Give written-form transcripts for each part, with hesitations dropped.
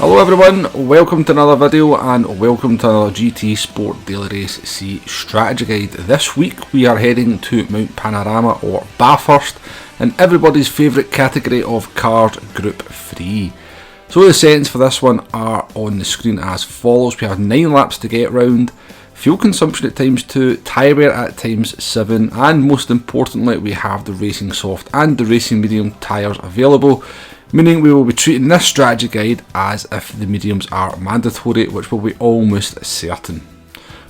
Hello everyone, welcome to another video and welcome to another GT Sport Daily Race C strategy guide. This week we are heading to Mount Panorama or Bathurst in everybody's favourite category of cars, Group 3. So the settings for this one are on the screen as follows. We have 9 laps to get round, fuel consumption at times 2, tyre wear at times 7, and most importantly we have the racing soft and the racing medium tyres available, meaning we will be treating this strategy guide as if the mediums are mandatory, which will be almost certain.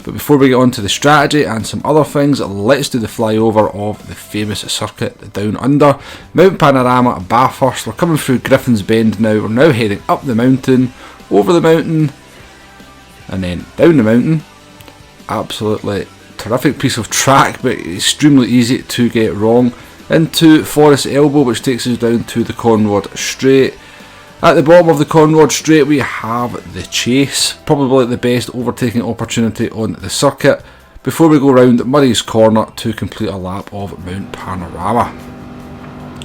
But before we get on to the strategy and some other things, let's do the flyover of the famous circuit down under. Mount Panorama, Bathurst. We're coming through Griffin's Bend now. We're now heading up the mountain, over the mountain, and then down the mountain. Absolutely terrific piece of track, but extremely easy to get wrong. Into Forest Elbow, which takes us down to the Conrod Straight. At the bottom of the Conrod Straight we have the Chase, probably the best overtaking opportunity on the circuit, before we go round Murray's Corner to complete a lap of Mount Panorama.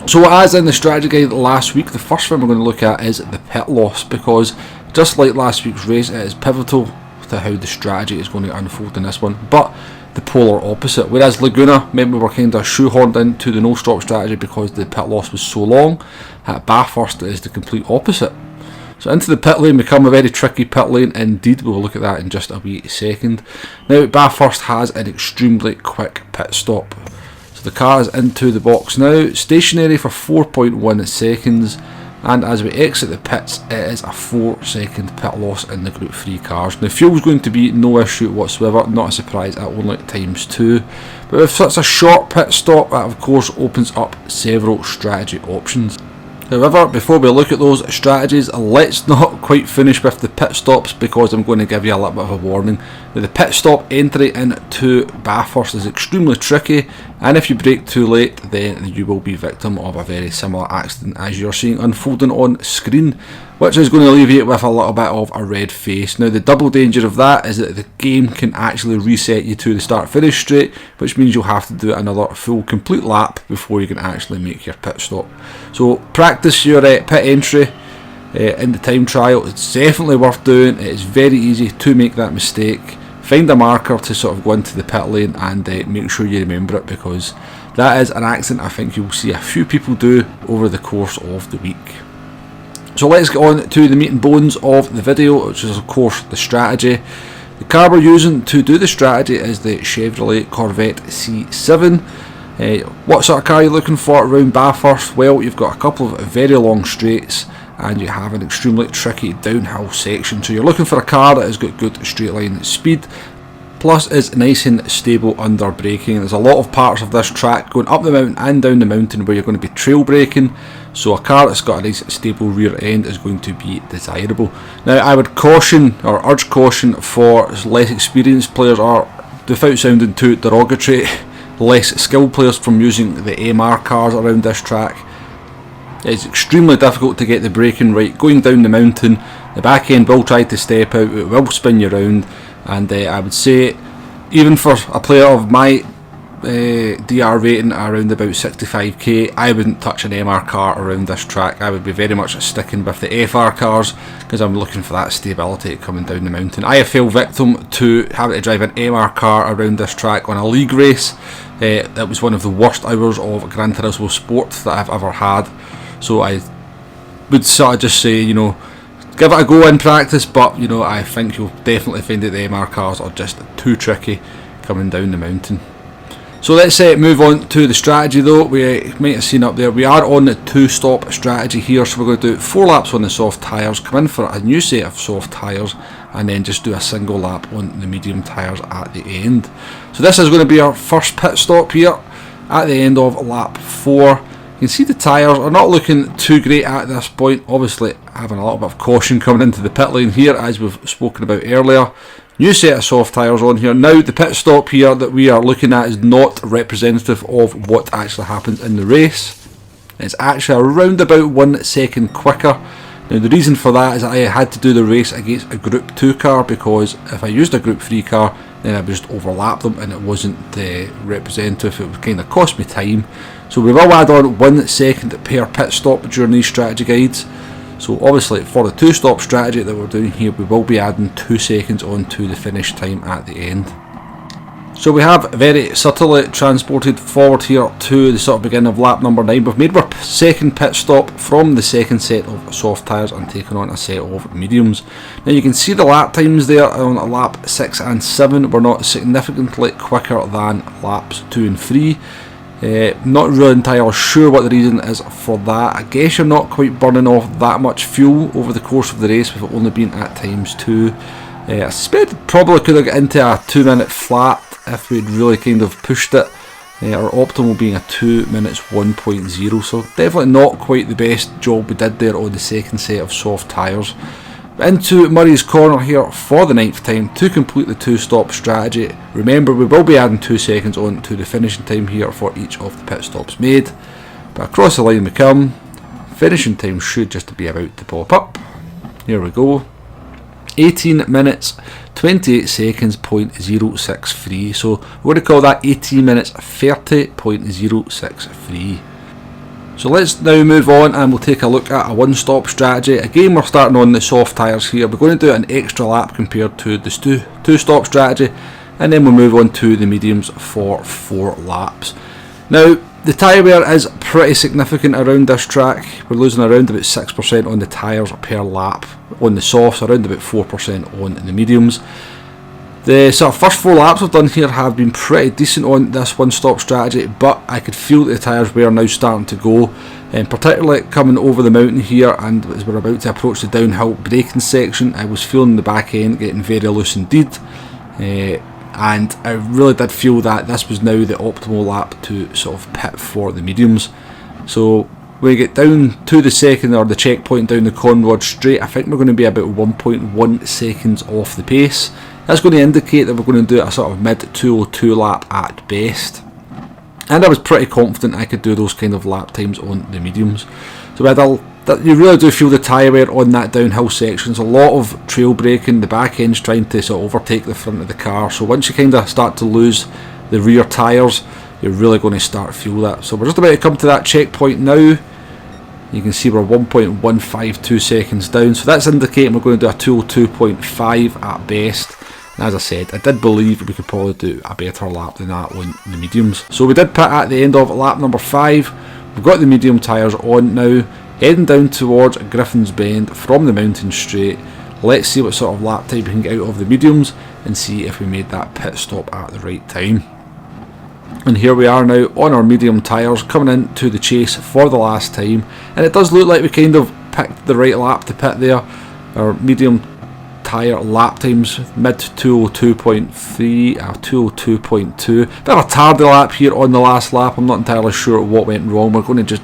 So as in the strategy guide last week, the first thing we're going to look at is the pit loss, because just like last week's race, it is pivotal to how the strategy is going to unfold in this one, but the polar opposite. Whereas Laguna meant we were kind of shoehorned into the no stop strategy because the pit loss was so long, at Bathurst it is the complete opposite. So into the pit lane become a very tricky pit lane indeed. We'll look at that in just a wee second. Now Bathurst has an extremely quick pit stop. So the car is into the box now, stationary for 4.1 seconds, and as we exit the pits it is a 4-second pit loss in the Group 3 cars. Now fuel's going to be no issue whatsoever, not a surprise at only ×2, but with such a short pit stop that of course opens up several strategy options. However, before we look at those strategies, let's not quite finish with the pit stops, because I'm going to give you a little bit of a warning. Now, the pit stop entry into Bathurst is extremely tricky, and if you brake too late then you will be victim of a very similar accident as you're seeing unfolding on screen, which is going to leave you with a little bit of a red face. Now the double danger of that is that the game can actually reset you to the start finish straight, which means you'll have to do another full complete lap before you can actually make your pit stop. So practice your pit entry in the time trial. It's definitely worth doing. It is very easy to make that mistake. Find a marker to sort of go into the pit lane and make sure you remember it, because that is an accident I think you'll see a few people do over the course of the week. So let's get on to the meat and bones of the video, which is of course the strategy. The car we're using to do the strategy is the Chevrolet Corvette C7. What sort of car are you looking for around Bathurst? Well, you've got a couple of very long straights and you have an extremely tricky downhill section, so you're looking for a car that has got good straight line speed, plus is nice and stable under braking. There's a lot of parts of this track going up the mountain and down the mountain where you're going to be trail braking, so a car that's got a nice stable rear end is going to be desirable. Now I would caution or urge caution for less experienced players, or without sounding too derogatory, less skilled players from using the MR cars around this track. It's extremely difficult to get the braking right going down the mountain. The back end will try to step out, it will spin you around, and I would say even for a player of my DR rating around about 65k, I wouldn't touch an MR car around this track. I would be very much sticking with the FR cars, because I'm looking for that stability coming down the mountain. I have fell victim to having to drive an MR car around this track on a league race. That was one of the worst hours of Gran Turismo Sport that I've ever had. So I would sort of just say, you know, give it a go in practice, but you know, I think you'll definitely find that the MR cars are just too tricky coming down the mountain. So let's move on to the strategy though. We might have seen up there, we are on the 2-stop strategy here, so we're going to do 4 laps on the soft tyres, come in for a new set of soft tyres, and then just do a single lap on the medium tyres at the end. So this is going to be our first pit stop here at the end of lap 4. You can see the tyres are not looking too great at this point, obviously having a little bit of caution coming into the pit lane here as we've spoken about earlier. New set of soft tyres on here. Now the pit stop here that we are looking at is not representative of what actually happens in the race. It's actually around about 1 second quicker. Now the reason for that is I had to do the race against a Group 2 car, because if I used a Group 3 car then I would just overlap them and it wasn't representative. It would kind of cost me time. So we will add on 1 second per pit stop during these strategy guides. So obviously for the 2-stop strategy that we're doing here, we will be adding 2 seconds onto the finish time at the end. So we have very subtly transported forward here to the sort of beginning of lap number 9. We've made our second pit stop from the second set of soft tyres and taken on a set of mediums. Now you can see the lap times there on lap 6 and 7 were not significantly quicker than laps 2 and 3. Not really entirely sure what the reason is for that. I guess you're not quite burning off that much fuel over the course of the race with it only being at times 2. I suspect probably could have got into a 2-minute flat if we'd really kind of pushed it. Our optimal being a 2 minutes 1.0, so definitely not quite the best job we did there on the second set of soft tyres. Into Murray's Corner here for the 9th time to complete the 2-stop strategy. Remember, we will be adding 2 seconds on to the finishing time here for each of the pit stops made. But across the line we come. Finishing time should just be about to pop up. Here we go. 18 minutes 28 seconds 0.063, so we're going to call that 18 minutes 30.063. So let's now move on and we'll take a look at a 1-stop strategy. Again, we're starting on the soft tyres here. We're going to do an extra lap compared to the 2-stop strategy, and then we'll move on to the mediums for 4 laps. Now the tyre wear is pretty significant around this track. We're losing around about 6% on the tyres per lap on the softs, around about 4% on the mediums. The sort of first 4 laps we've done here have been pretty decent on this 1-stop strategy, but I could feel that the tyres were now starting to go, and particularly coming over the mountain here, and as we're about to approach the downhill braking section, I was feeling the back end getting very loose indeed. And I really did feel that this was now the optimal lap to sort of pit for the mediums. So when we get down to the second, or the checkpoint down the Conrod straight, I think we're going to be about 1.1 seconds off the pace. That's going to indicate that we're going to do a sort of mid 202 lap at best. And I was pretty confident I could do those kind of lap times on the mediums. So you really do feel the tyre wear on that downhill section. There's a lot of trail braking, the back end's trying to sort of overtake the front of the car, so once you kind of start to lose the rear tyres, you're really going to start to feel that. So we're just about to come to that checkpoint now. You can see we're 1.152 seconds down, so that's indicating we're going to do a 202.5 at best. And as I said, I did believe we could probably do a better lap than that on the mediums. So we did pit at the end of lap number 5. We've got the medium tyres on now, heading down towards Griffin's Bend from the mountain straight. Let's see what sort of lap time we can get out of the mediums and see if we made that pit stop at the right time. And here we are now on our medium tyres, coming into the chase for the last time, and it does look like we kind of picked the right lap to pit there. Our medium tyre lap times mid 202.3, 202.2. Bit of a tardy lap here on the last lap. I'm not entirely sure what went wrong. We're going to just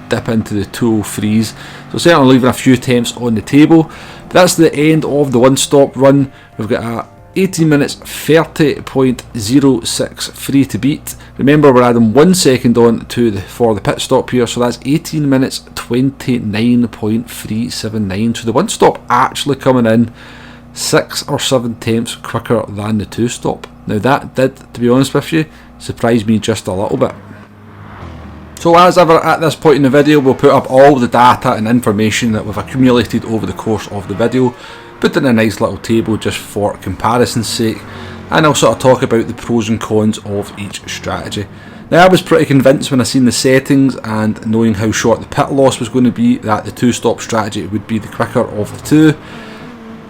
dip into the 203s, so certainly leaving a few tenths on the table. But that's the end of the 1-stop run. We've got a 18 minutes 30.063 to beat. Remember, we're adding 1 second on for the pit stop here, so that's 18 minutes 29.379. So the 1-stop actually coming in 6 or 7 tenths quicker than the 2-stop. Now that did, to be honest with you, surprise me just a little bit. So as ever at this point in the video, we'll put up all the data and information that we've accumulated over the course of the video, put in a nice little table just for comparison's sake, and I'll sort of talk about the pros and cons of each strategy. Now I was pretty convinced when I seen the settings and knowing how short the pit loss was going to be that the 2-stop strategy would be the quicker of the two,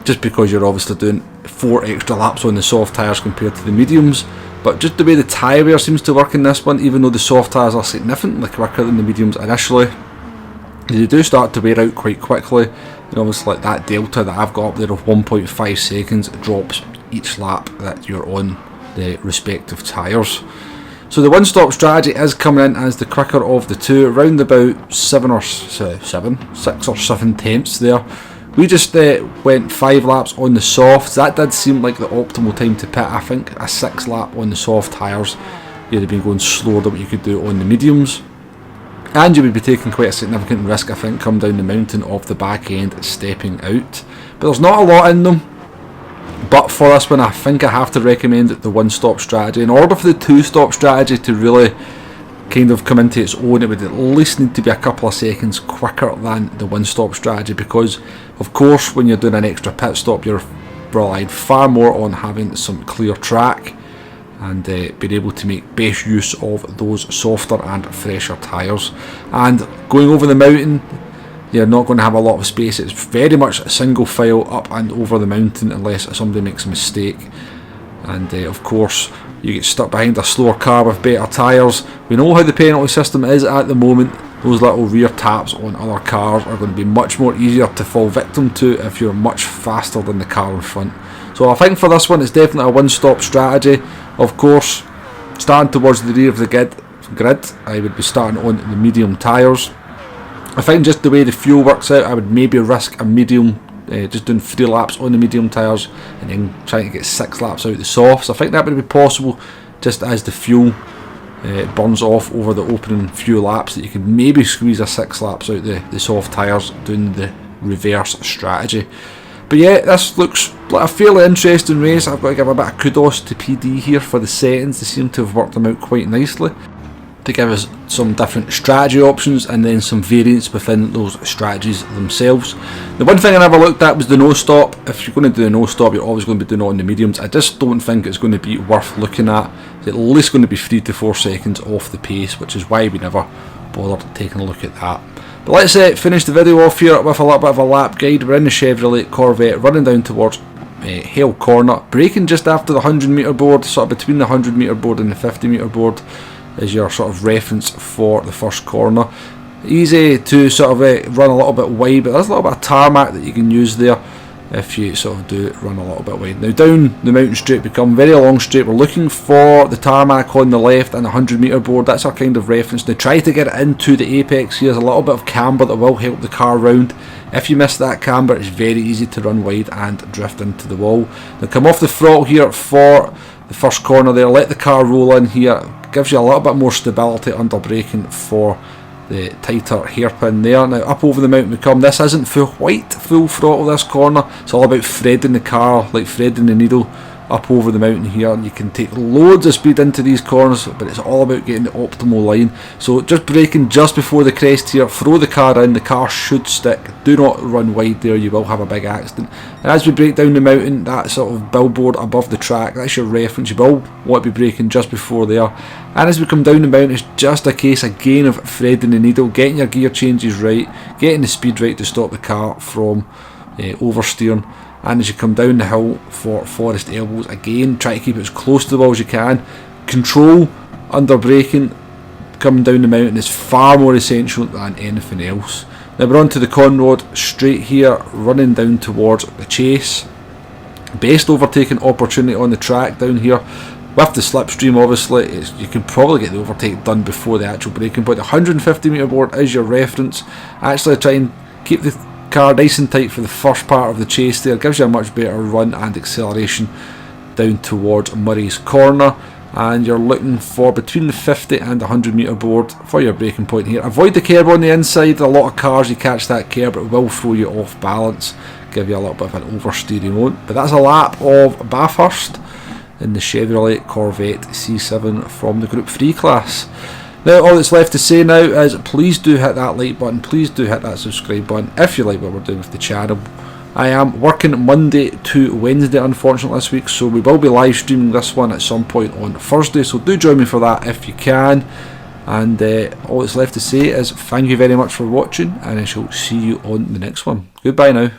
just because you're obviously doing 4 extra laps on the soft tyres compared to the mediums. But just the way the tyre wear seems to work in this one, even though the soft tyres are significantly quicker than the mediums initially, they do start to wear out quite quickly, and obviously like that delta that I've got up there of 1.5 seconds drops each lap that you're on the respective tyres. So the 1-stop strategy is coming in as the quicker of the two, around about 6 or 7 tenths there. We just went 5 laps on the softs. That did seem like the optimal time to pit. I think a 6 lap on the soft tyres, you'd have been going slower than what you could do on the mediums. And you would be taking quite a significant risk, I think, come down the mountain of the back end stepping out. But there's not a lot in them. But for this one, I think I have to recommend the 1-stop strategy. In order for the 2-stop strategy to really kind of come into its own, it would at least need to be a couple of seconds quicker than the one-stop strategy, because of course when you're doing an extra pit stop you're relying far more on having some clear track and being able to make best use of those softer and fresher tyres. And going over the mountain, you're not going to have a lot of space. It's very much a single file up and over the mountain unless somebody makes a mistake. And of course you get stuck behind a slower car with better tyres. We know how the penalty system is at the moment. Those little rear taps on other cars are going to be much more easier to fall victim to if you're much faster than the car in front. So I think for this one it's definitely a one-stop strategy. Of course, starting towards the rear of the grid, I would be starting on the medium tyres. I think just the way the fuel works out, I would maybe risk a medium, just doing 3 laps on the medium tyres and then trying to get 6 laps out the softs. I think that would be possible just as the fuel burns off over the opening few laps, that you could maybe squeeze a 6 laps out the soft tyres doing the reverse strategy. But yeah, this looks like a fairly interesting race. I've got to give a bit of kudos to PD here for the settings. They seem to have worked them out quite nicely to give us some different strategy options and then some variants within those strategies themselves. The one thing I never looked at was the no stop. If you're going to do a no stop, you're always going to be doing it on the mediums. I just don't think it's going to be worth looking at. It's at least going to be 3 to 4 seconds off the pace, which is why we never bothered taking a look at that. But let's finish the video off here with a little bit of a lap guide. We're in the Chevrolet Corvette, running down towards Hale Corner, braking just after the 100 metre board, sort of between the 100 metre board and the 50 metre board is your sort of reference for the first corner. Easy to sort of run a little bit wide, but there's a little bit of tarmac that you can use there if you sort of do run a little bit wide. Now down the mountain straight become very long straight. We're looking for the tarmac on the left and the 100 metre board. That's our kind of reference. Now try to get it into the apex. Here's a little bit of camber that will help the car round. If you miss that camber, it's very easy to run wide and drift into the wall. Now come off the throttle here for the first corner there. Let the car roll in here. Gives you a little bit more stability under braking for the tighter hairpin there. Now up over the mountain we come. This isn't full throttle this corner. It's all about threading the car, like threading the needle up over the mountain here, and you can take loads of speed into these corners, but it's all about getting the optimal line. So just braking just before the crest here, throw the car in, the car should stick. Do not run wide there, you will have a big accident. And as we brake down the mountain, that sort of billboard above the track, that's your reference. You will want to be braking just before there. And as we come down the mountain, it's just a case again of threading the needle, getting your gear changes right, getting the speed right to stop the car from oversteering. And as you come down the hill for Forest Elbows, again try to keep it as close to the wall as you can. Control under braking coming down the mountain is far more essential than anything else. Now we're on to the Conrod straight here, running down towards the Chase. Best overtaking opportunity on the track down here. With the slipstream, obviously, you can probably get the overtake done before the actual braking point. The 150 metre board is your reference. Actually try and keep the car nice and tight for the first part of the chase there. It gives you a much better run and acceleration down towards Murray's Corner. And you're looking for between the 50 and 100 metre board for your braking point here. Avoid the kerb on the inside. A lot of cars, you catch that kerb, it will throw you off balance, give you a little bit of an oversteering moment. But that's a lap of Bathurst in the Chevrolet Corvette C7 from the Group 3 class. Now all that's left to say now is please do hit that like button, please do hit that subscribe button if you like what we're doing with the channel. I am working Monday to Wednesday unfortunately this week, so we will be live streaming this one at some point on Thursday, so do join me for that if you can. And all that's left to say is thank you very much for watching, and I shall see you on the next one. Goodbye now.